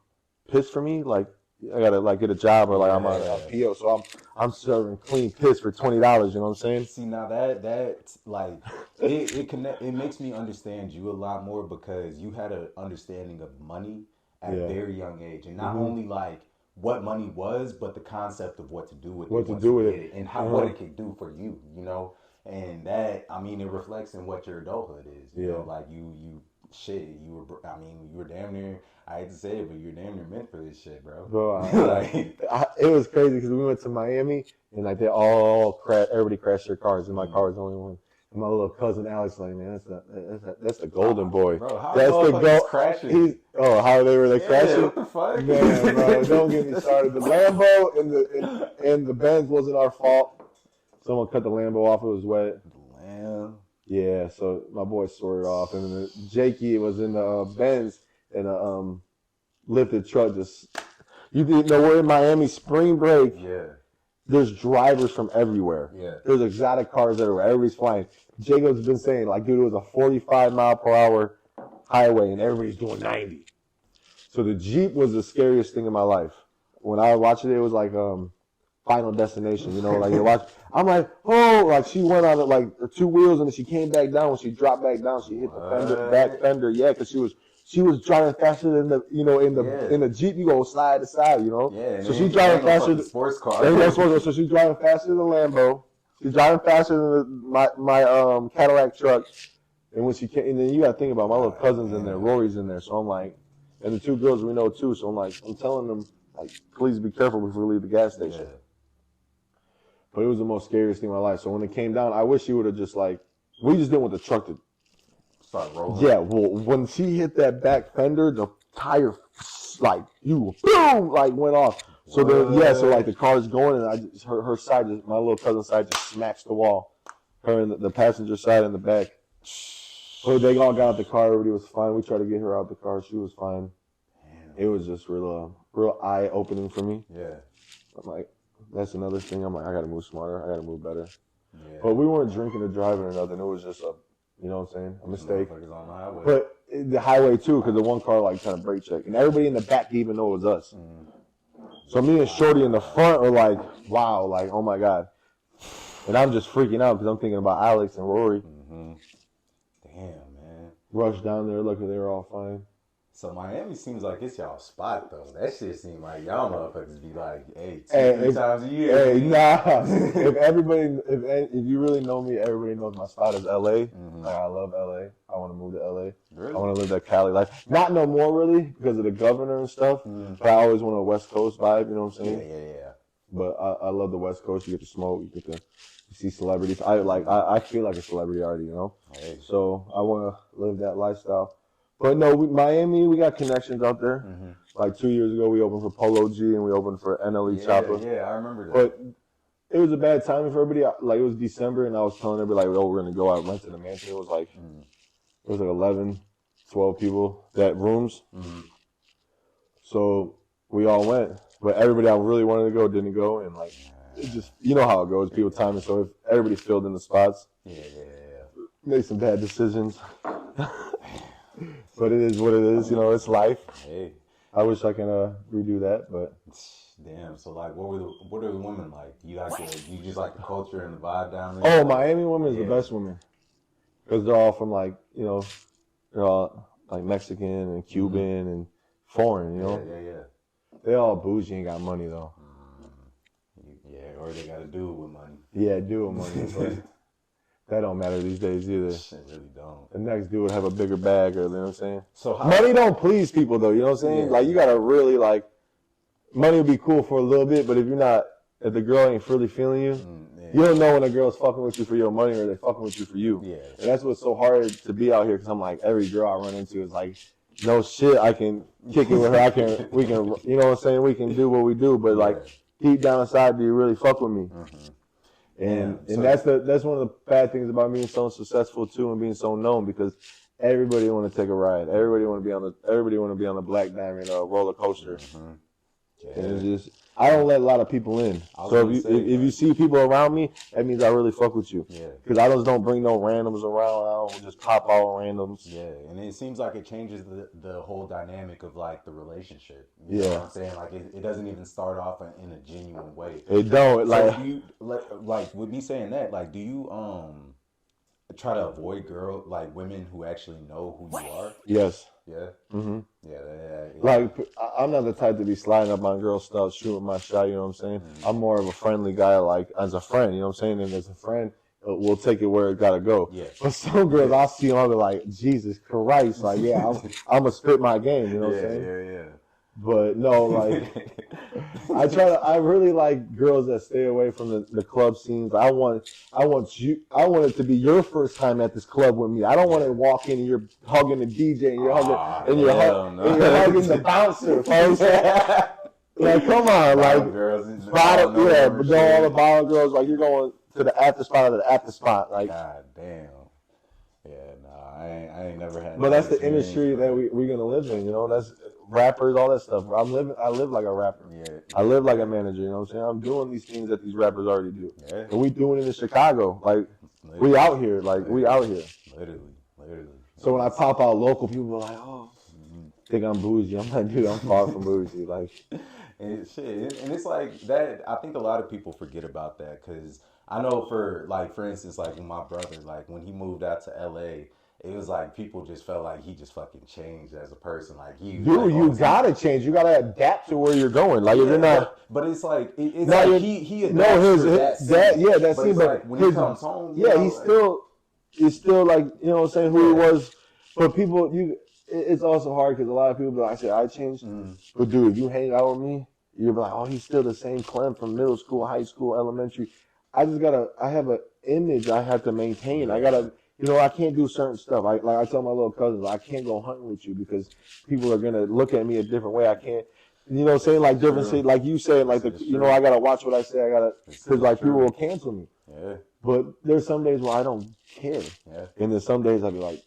piss for me? Like, I gotta like get a job or like I'm on a PO, so I'm serving clean piss for $20. You know what I'm saying? See, now that like it makes me understand you a lot more because you had an understanding of money at a very young age, and not only like what money was, but the concept of what to do with it, and how what it could do for you. You know, and that I mean it reflects in what your adulthood is. You know, like you were damn near. I hate to say it, but you're damn near meant for this shit, bro. It was crazy because we went to Miami and like everybody crashed their cars, and my car was the only one. And my little cousin Alex, like, man, that's the golden boy. Bro, how that's the gold crashing. How they were crashing? What the fuck? Man, bro, don't get me started. The Lambo and the Benz wasn't our fault. Someone cut the Lambo off. It was wet. The Lamb. Yeah, so my boy sorted off, and Jakey was in the Benz and a lifted truck. You know, we're in Miami spring break. Yeah. There's drivers from everywhere. Yeah. There's exotic cars everywhere. Everybody's flying. Jacob's been saying, like, dude, it was a 45 mile per hour highway, and everybody's doing 90. So the Jeep was the scariest thing in my life. When I watched it, it was like Final Destination, you know, like you watch. I'm like, oh, like she went on it like 2 wheels, and then she came back down. When she dropped back down, she hit the back fender. Yeah, because she was driving faster than in the Jeep. You go side to side, you know. Yeah. So she's driving faster than sports car. So she's driving faster than the Lambo. She's driving faster than my Cadillac truck. And when she came, and then you got to think about my little cousins in there, Rory's in there. So I'm like, and the 2 girls we know too. So I'm telling them, like, please be careful before we leave the gas station. Yeah. But it was the most scariest thing in my life. So when it came down, I wish she would have just we just didn't want the truck to start rolling. Yeah, well, when she hit that back fender, the tire, boom, went off. So then, so the car's going, and her side, my little cousin's side just smashed the wall. Her and the passenger side in the back. So they all got out the car. Everybody was fine. We tried to get her out the car. She was fine. Damn. It was just real eye-opening for me. Yeah. I'm like, that's another thing. I'm like, I got to move smarter. I got to move better. Yeah. But we weren't drinking or driving or nothing. It was just you know what I'm saying? A mistake. On the highway. But the highway too, because the one car kind of brake checked. And everybody in the back didn't even know it was us. So me and Shorty in the front are like, wow, like, oh my God. And I'm just freaking out because I'm thinking about Alex and Rory. Damn, man. Rushed down there, luckily they were all fine. So Miami seems like it's y'all spot though. That shit seems like y'all motherfuckers be like, hey, 2-3 times a year. Hey, nah. if you really know me, everybody knows my spot is LA. Like, I love LA. I want to move to LA. Really? I want to live that Cali life. Not no more really because of the governor and stuff. But I always want a West Coast vibe. You know what I'm saying? Yeah. But I love the West Coast. You get to smoke. You get to see celebrities. I feel like a celebrity already. You know. Hey. So I want to live that lifestyle. But no, Miami, we got connections out there. Like 2 years ago, we opened for Polo G and we opened for NLE Chopper. Yeah, I remember that. But it was a bad timing for everybody. Like, it was December, and I was telling everybody, like, oh, we're going to go out, rent to the mansion. It was like 11, 12 people, that rooms. So we all went. But everybody I really wanted to go didn't go. And, like, it just, you know how it goes, people timing. So if everybody filled in the spots. Yeah. Made some bad decisions. But it is what it is, you know, it's life. Hey. I wish I can redo that, but damn. So like, what are the women like? You just like the culture and the vibe down there? Oh, Miami women is the best women because they're all from like, you know, they're all like Mexican and Cuban and foreign, you know. Yeah. They all bougie and got money though. Yeah, or they got to do it with money. Yeah, do it with money. That don't matter these days either. Shit really don't. The next dude would have a bigger bag, or you know what I'm saying? So money don't please people though, you know what I'm saying? Yeah, like you gotta really like, money would be cool for a little bit, but if the girl ain't really feeling you, you don't know when a girl's fucking with you for your money or they fucking with you for you. Yeah. And that's what's so hard to be out here, because I'm like, every girl I run into is like, no shit, I can kick it with her, we can, you know what I'm saying? We can do what we do, but like deep down inside, do you really fuck with me? Mm-hmm. And that's one of the bad things about being so successful too and being so known, because everybody want to take a ride. Everybody want to be on the Black Diamond roller coaster. Mm-hmm. Yeah. And it's just, I don't let a lot of people in. So if you see people around me, that means I really fuck with you. Yeah. Because I just don't bring no randoms around. I don't just pop all randoms. Yeah, and it seems like it changes the whole dynamic of like the relationship. You know what I'm saying? Like it doesn't even start off in a genuine way. It don't. So do you, like with me saying that, like do you try to avoid women who actually know who you are? Yes. Yeah. Mm-hmm. Yeah. Like, I'm not the type to be sliding up on girls' stuff, shooting my shot, you know what I'm saying? Mm-hmm. I'm more of a friendly guy, like, as a friend, you know what I'm saying? And as a friend, we'll take it where it gotta go. Yeah. But some girls, I'll see them, I'll be like, Jesus Christ, like, yeah, I'm gonna spit my game, you know what I'm saying? Yeah. But no, like, I really like girls that stay away from the club scenes. I want it to be your first time at this club with me. I don't want to walk in and you're hugging the DJ and you're hugging hugging the bouncer, folks. Like, come on, like, bottom, but go all the bottom girls, like, you're going to the after spot, like. God damn. Yeah, no, I ain't never had. But that's the industry that we're gonna live in, you know. That's rappers, all that stuff. I live like a rapper. Yeah. I live like a manager. You know what I'm saying? I'm doing these things that these rappers already do. Yeah. And we doing it in Chicago. Like we out here. Like we out here. Literally. So when I pop out local, people are like, "Oh, think I'm bougie." I'm like, dude, I'm far from bougie. Like, and it's like that. I think a lot of people forget about that, because I know for instance, like with my brother, like when he moved out to LA, it was like people just felt like he just fucking changed as a person. Like dude, you gotta change. You gotta adapt to where you're going. Like if you're not, but it's like it's like he adapts that scene. But like when he comes home, he's still like, you know what I'm saying, who he was. But people, it's also hard because a lot of people be like, I changed. But dude, if you hang out with me, you'll be like, oh, he's still the same Clem from middle school, high school, elementary. I have an image I have to maintain. I gotta. You know, I can't do certain stuff. I tell my little cousins, I can't go hunting with you because people are gonna look at me a different way. I can't, you know what I'm saying? Like different shit, like you said, like I gotta watch what I say. Because like people will cancel me. Yeah. But there's some days where I don't care. Yeah. And then some days I'll be like,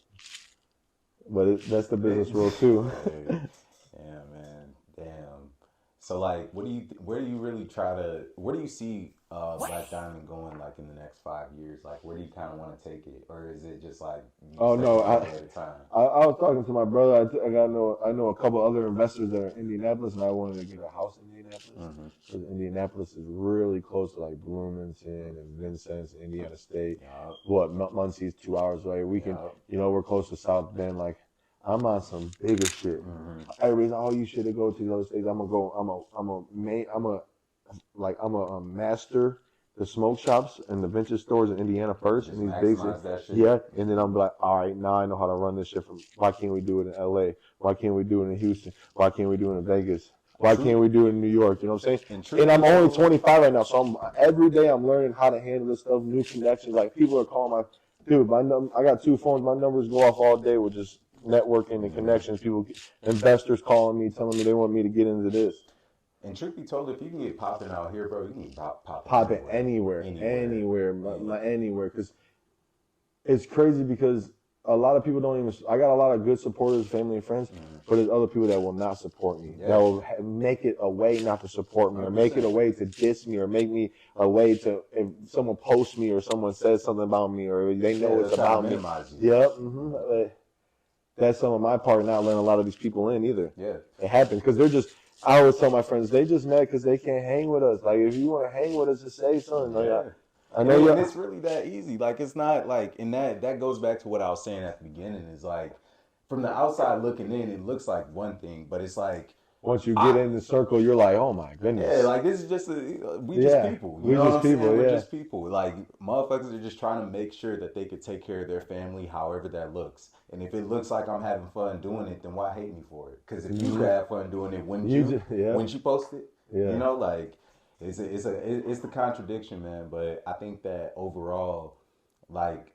but that's the business world too. Yeah, man. Damn. So like, where do you see Black Diamond going like in the next 5 years? Like, where do you kind of want to take it, or is it just like? Oh no, I was talking to my brother. I know a couple other investors that are in Indianapolis, and I wanted to get a house in Indianapolis because Indianapolis is really close to like Bloomington and Vincennes, Indiana State. Muncie's 2 hours away. We can, we're close to South Bend. Like, I'm on some bigger shit. Everybody's like, oh, you should go to the other states. I'm a master the smoke shops and the vintage stores in Indiana first, and these big and then I'm like, all right, now I know how to run this shit. Why can't we do it in LA? Why can't we do it in Houston? Why can't we do it in Vegas? Why can't we do it in New York? You know what I'm saying? And I'm only 25 right now, so every day I'm learning how to handle this stuff, new connections. Like, people are calling I got 2 phones. My numbers go off all day with just networking and connections. Investors calling me, telling me they want me to get into this. And truth be told, if you can get popping out here, bro, you can get popping anywhere. Because it's crazy, because a lot of people don't even. I got a lot of good supporters, family and friends, but there's other people that will not support me. That will make it a way not to support me, or make it a way to diss me, or make me a way to, if someone posts me or someone says something about me, or they know it's about me. Yep. That's some of my part, not letting a lot of these people in either. Yeah, it happens because they're just. I always tell my friends, they just mad because they can't hang with us. Like, if you want to hang with us, just say something. Like, I know, and it's really that easy. Like, it's not like, and that goes back to what I was saying at the beginning. Is like, from the outside looking in, it looks like one thing, but it's like, once you get in the circle, you're like, oh my goodness. Yeah, like this is just we just people. You know what I'm saying? We're just people. Like motherfuckers are just trying to make sure that they could take care of their family, however that looks. And if it looks like I'm having fun doing it, then why hate me for it? Because if you could have fun doing it, wouldn't you? Wouldn't you post it? Yeah. You know, like it's the contradiction, man. But I think that overall, like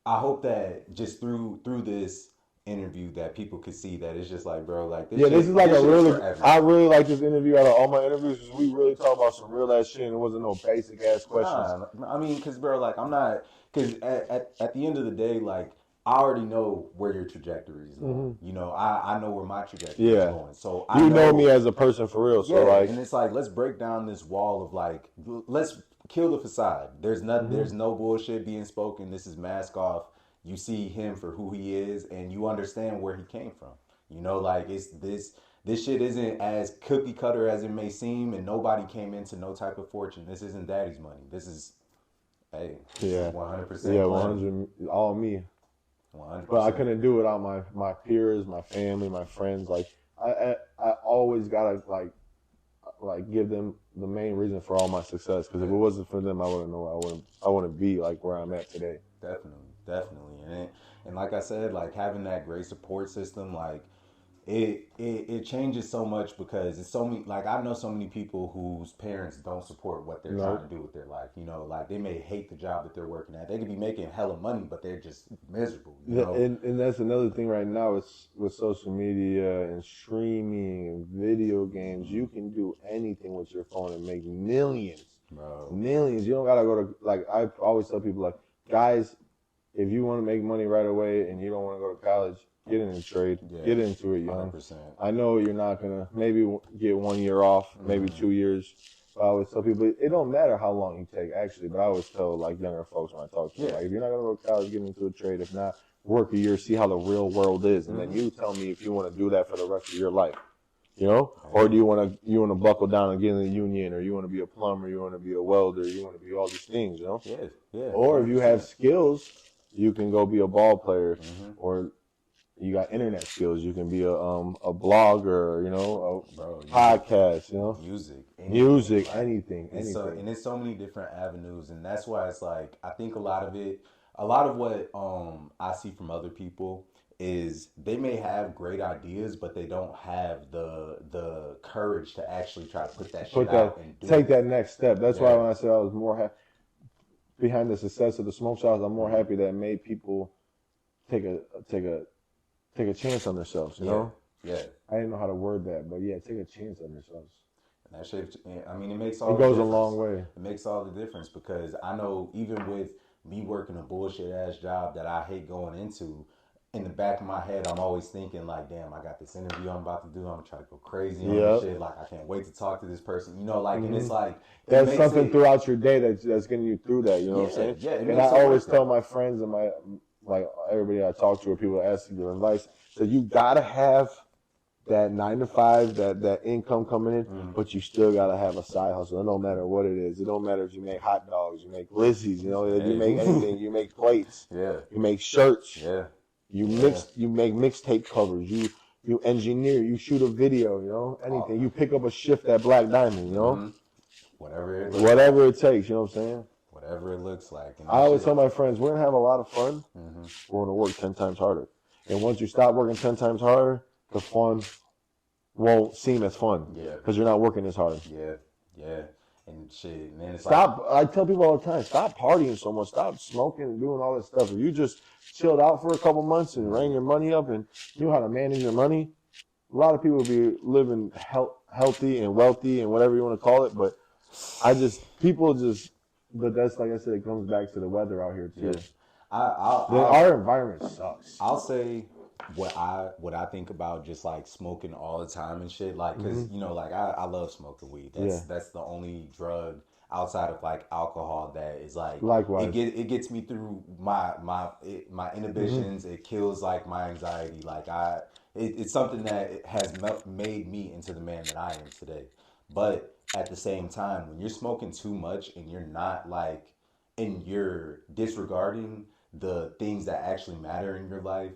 I hope that just through this interview that people could see that it's just like, bro, like this. Yeah, this is like a really. I really like this interview out of all my interviews because we really talk about some real ass shit and it wasn't no basic ass questions. Nah, I mean, because bro, like I'm not, because at the end of the day, like I already know where your trajectory is going. You know, I know where my trajectory is going. So I know me as a person for real. So like, and it's like let's break down this wall of like let's kill the facade. There's there's no bullshit being spoken. This is mask off. You see him for who he is, and you understand where he came from. You know, like it's this shit isn't as cookie cutter as it may seem, and nobody came into no type of fortune. This isn't daddy's money. This is, hey, 100%. Yeah, 100, all me. 100%. But I couldn't do it without my peers, my family, my friends. Like I always gotta like give them the main reason for all my success. Because if it wasn't for them, I wouldn't know. I wouldn't be like where I'm at today. Definitely. And like I said, like having that great support system, like it changes so much because it's so many, like I know so many people whose parents don't support what they're trying to do with their life. You know, like they may hate the job that they're working at. They could be making hella money, but they're just miserable. You know? And that's another thing right now with social media and streaming and video games. You can do anything with your phone and make millions. Bro. Millions. You don't gotta go to, like I always tell people, like, guys, if you want to make money right away and you don't want to go to college, get in the trade. Get into it young. 100%. I know you're not going to maybe get 1 year off, maybe 2 years. But I always tell people, it don't matter how long you take, actually. But I always tell, like, younger folks when I talk to them, like, if you're not going to go to college, get into a trade. If not, work a year, see how the real world is. And then you tell me if you want to do that for the rest of your life. You know? Or do you want to buckle down and get in the union, or you want to be a plumber, you want to be a welder, you want to be all these things, you know? Yeah. Or if you have skills, you can go be a ball player, or you got internet skills. You can be a blogger, you know, podcast, you know, music, anything. And there's so many different avenues, and that's why it's like I think a lot of what I see from other people is they may have great ideas, but they don't have the courage to actually try to put that shit out and take that next step. That's why when I said I was more behind the success of the smoke shops, I'm more happy that it made people take a chance on themselves, you know? Yeah. I didn't know how to word that, but yeah, take a chance on themselves. And that shit, I mean, it makes all the difference. It goes a long way. It makes all the difference because I know even with me working a bullshit ass job that I hate going into, in the back of my head, I'm always thinking like, damn, I got this interview I'm about to do. I'm gonna try to go crazy on this shit. Like, I can't wait to talk to this person. You know, like, and it's like there's something throughout your day that's getting you through that. You know what I'm saying? Yeah. And I always tell my friends and like everybody I talk to or people ask you advice that you gotta have that 9 to 5, that income coming in, but you still gotta have a side hustle. It don't matter what it is. It don't matter if you make hot dogs, you make Lizzie's, you know, you make anything, you make plates, you make shirts, you make mixtape covers, you engineer, you shoot a video, you know, anything. You pick up a shift at Black Diamond, you know, whatever it takes, you know what I'm saying? Whatever it looks like. I always tell my friends, we're gonna have a lot of fun. We're gonna work 10 times harder, and once you stop working 10 times harder, the fun won't seem as fun. Because you're not working as hard. And shit, and then it's I tell people all the time, stop partying so much, stop smoking and doing all that stuff. If you just chilled out for a couple months and ran your money up and knew how to manage your money, a lot of people would be living healthy and wealthy and whatever you want to call it. But but that's, like I said, it comes back to the weather out here too. Our environment sucks. I'll say what I think about just like smoking all the time and shit, like, because you know, like I love smoking weed. That's the only drug outside of like alcohol that is like, likewise, it gets me through my inhibitions. It kills like my anxiety. Like it's something that has made me into the man that I am today. But at the same time, when you're smoking too much and you're not like, and you're disregarding the things that actually matter in your life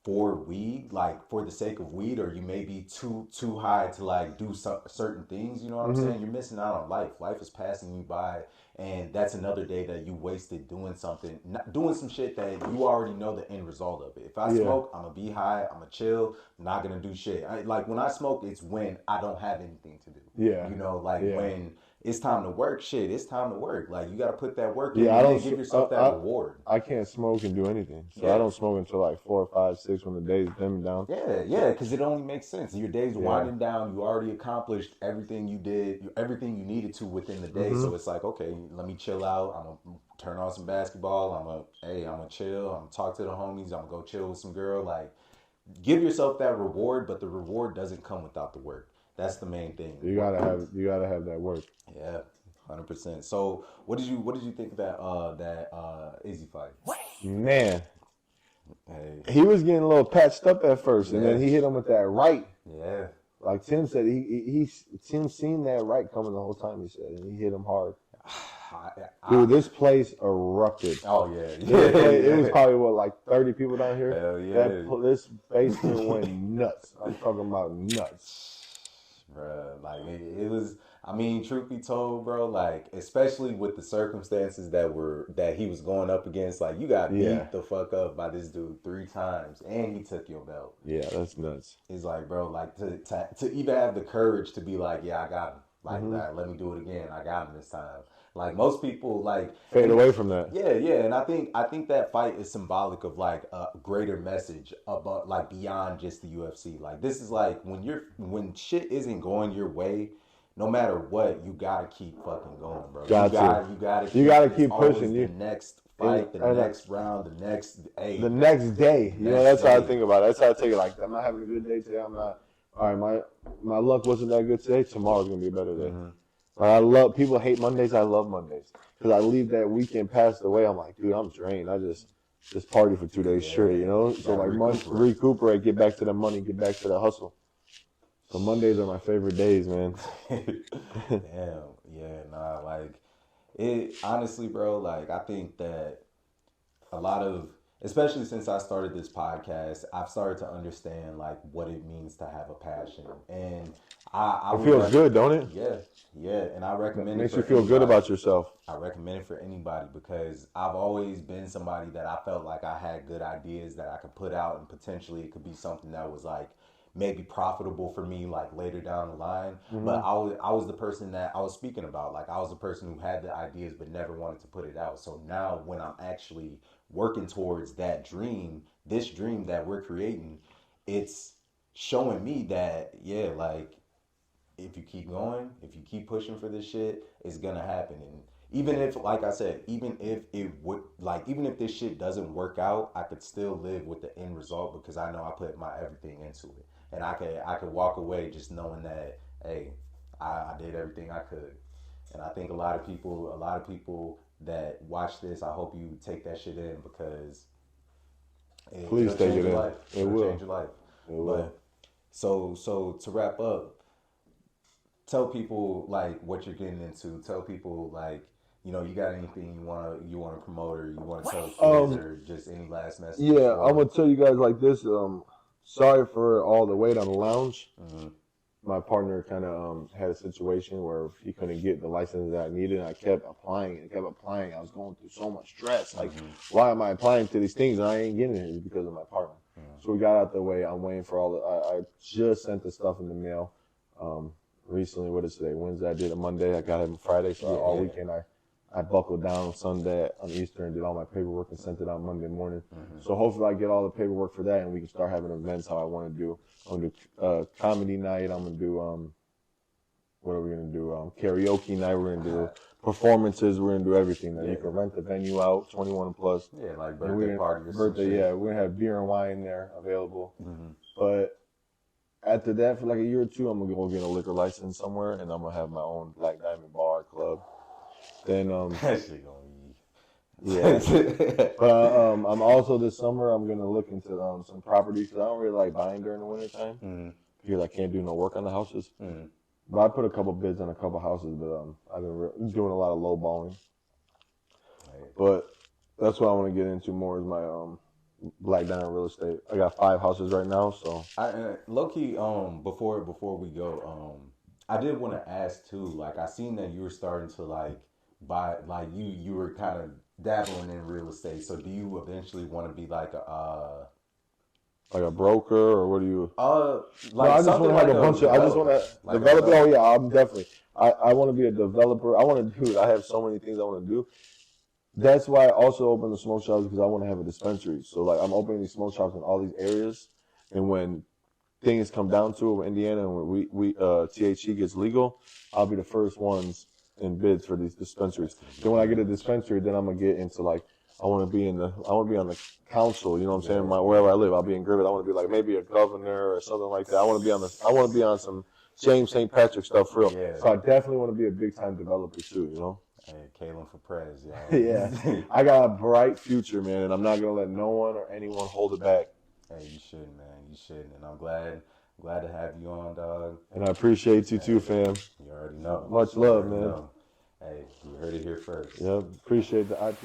for weed, like for the sake of weed, or you may be too high to like do certain things. You know what I'm saying? You're missing out on life. Life is passing you by, and that's another day that you wasted doing something, not doing some shit that you already know the end result of it. If I smoke, I'm gonna be high, I'm gonna chill, not gonna do shit. Like when I smoke, it's when I don't have anything to do. Yeah. You know, like when it's time to work, shit, it's time to work. Like you got to put that work in I and don't then give yourself that reward. I can't smoke and do anything, so I don't smoke until like 4 or 5, 6 when the day's dimming down. Yeah, because it only makes sense. Your day's winding down. You already accomplished everything you did, everything you needed to within the day. So it's like, okay, let me chill out. I'm gonna turn on some basketball. I'm gonna chill. I'm gonna talk to the homies. I'm gonna go chill with some girl. Like, give yourself that reward, but the reward doesn't come without the work. That's the main thing. You gotta have that work. Yeah. 100%. So, what did you think of that Izzy fight? Man, he was getting a little patched up at first, and then he hit him with that right. Yeah. Like Tim said, Tim seen that right coming the whole time. He said, and he hit him hard. Dude, this place erupted. Oh yeah. It was probably like 30 people down here. Hell yeah. This basement went nuts. I'm talking about nuts, bruh. Like it was. I mean, truth be told, bro, like, especially with the circumstances that he was going up against, like, you got beat the fuck up by this dude 3 times, and he took your belt. Yeah, that's nuts. It's like, bro, like, to even have the courage to be like, yeah, I got him. Like, that, let me do it again. I got him this time. Like, most people, like... fade away from that. Yeah, and I think that fight is symbolic of, like, a greater message about, like, beyond just the UFC. Like, this is, like, when shit isn't going your way... No matter what, you gotta keep fucking going, bro. You gotta keep pushing. The next fight, the next round, the next day. You know, that's how I think about it. That's how I take it. Like, I'm not having a good day today. I'm not. All right, my luck wasn't that good today. Tomorrow's gonna be a better day. Like, people hate Mondays. I love Mondays because I leave that weekend passed away. I'm like, dude, I'm drained. I just party for 2 days straight. You know, so like recuperate, get back to the money, get back to the hustle. So Mondays are my favorite days, man. Damn, yeah, nah, like, it, honestly, bro, like, I think that a lot of, especially since I started this podcast, I've started to understand, like, what it means to have a passion. And it feels good, don't it? Yeah, and I recommend it. Makes you feel good about yourself. I recommend it for anybody because I've always been somebody that I felt like I had good ideas that I could put out and potentially it could be something that was, like, maybe profitable for me like later down the line. But I was the person that I was speaking about. Like I was the person who had the ideas but never wanted to put it out. So now when I'm actually working towards that dream, this dream that we're creating, it's showing me that, yeah, like if you keep going, if you keep pushing for this shit, it's gonna happen. And even if, like I said, even if this shit doesn't work out, I could still live with the end result because I know I put my everything into it. And I could walk away just knowing that, hey, I did everything I could. And I think a lot of people that watch this, I hope you take that shit in because please take it in. It'll change your life. It will. But so to wrap up, tell people like what you're getting into. Tell people like, you know, you got anything you wanna promote or you wanna tell kids or just any last message? Yeah, I'm gonna tell you guys like this. Sorry for all the wait on the lounge. My partner kind of had a situation where he couldn't get the license that I needed. And I kept applying. I was going through so much stress. Like, why am I applying to these things and I ain't getting it? It's because of my partner. So we got out the way. I'm waiting for I just sent the stuff in the mail recently. What is today? Wednesday. I did it Monday. I got it on Friday. So all weekend I buckled down Sunday on Easter and did all my paperwork and sent it out Monday morning. So hopefully I get all the paperwork for that and we can start having events how I want to do. I'm going to do comedy night. I'm going to do, what are we going to do? Karaoke night. We're going to do performances. We're going to do everything. You can rent the venue out, 21 plus. Yeah, like birthday party or something. Yeah, we're going to have beer and wine there available. But after that, for like a year or two, I'm going to go get a liquor license somewhere and I'm going to have my own Black Diamond Bar Club. Then that shit gonna be but I'm also this summer I'm gonna look into some properties because I don't really like buying during the wintertime because I can't do no work on the houses. But I put a couple bids on a couple houses, but I've been doing a lot of low balling. But that's what I want to get into more is Black Diamond Real Estate. I got 5 houses right now, so. Low key, before we go, I did want to ask too. Like, I seen that you were starting to like buy, like you were kind of dabbling in real estate. So, do you eventually want to be like like a broker, or what do you? like no, I just want to have like a bunch of. I just want to like develop it. Oh yeah, I'm definitely. I want to be a developer. I want to do. I have so many things I want to do. That's why I also open the smoke shops, because I want to have a dispensary. So like I'm opening these smoke shops in all these areas, and when things come down to it with Indiana and when we THC gets legal, I'll be the first ones in bids for these dispensaries. Then when I get a dispensary, then I'm gonna get into like I want to be on the council. You know what I'm saying? Wherever I live, I'll be in Griffith. I want to be like maybe a governor or something like that. I want to be on some James St. Patrick stuff for real. Yeah. So I definitely want to be a big time developer too. You know. Hey, Kalem for prez, y'all. Yeah, I got a bright future, man, and I'm not gonna let no one or anyone hold it back. Hey, you shouldn't, man. You shouldn't, and I'm glad to have you on, dog. And I appreciate you too, fam. You already know. Much love, man. Hey, you heard it here first. Yep, appreciate the IP.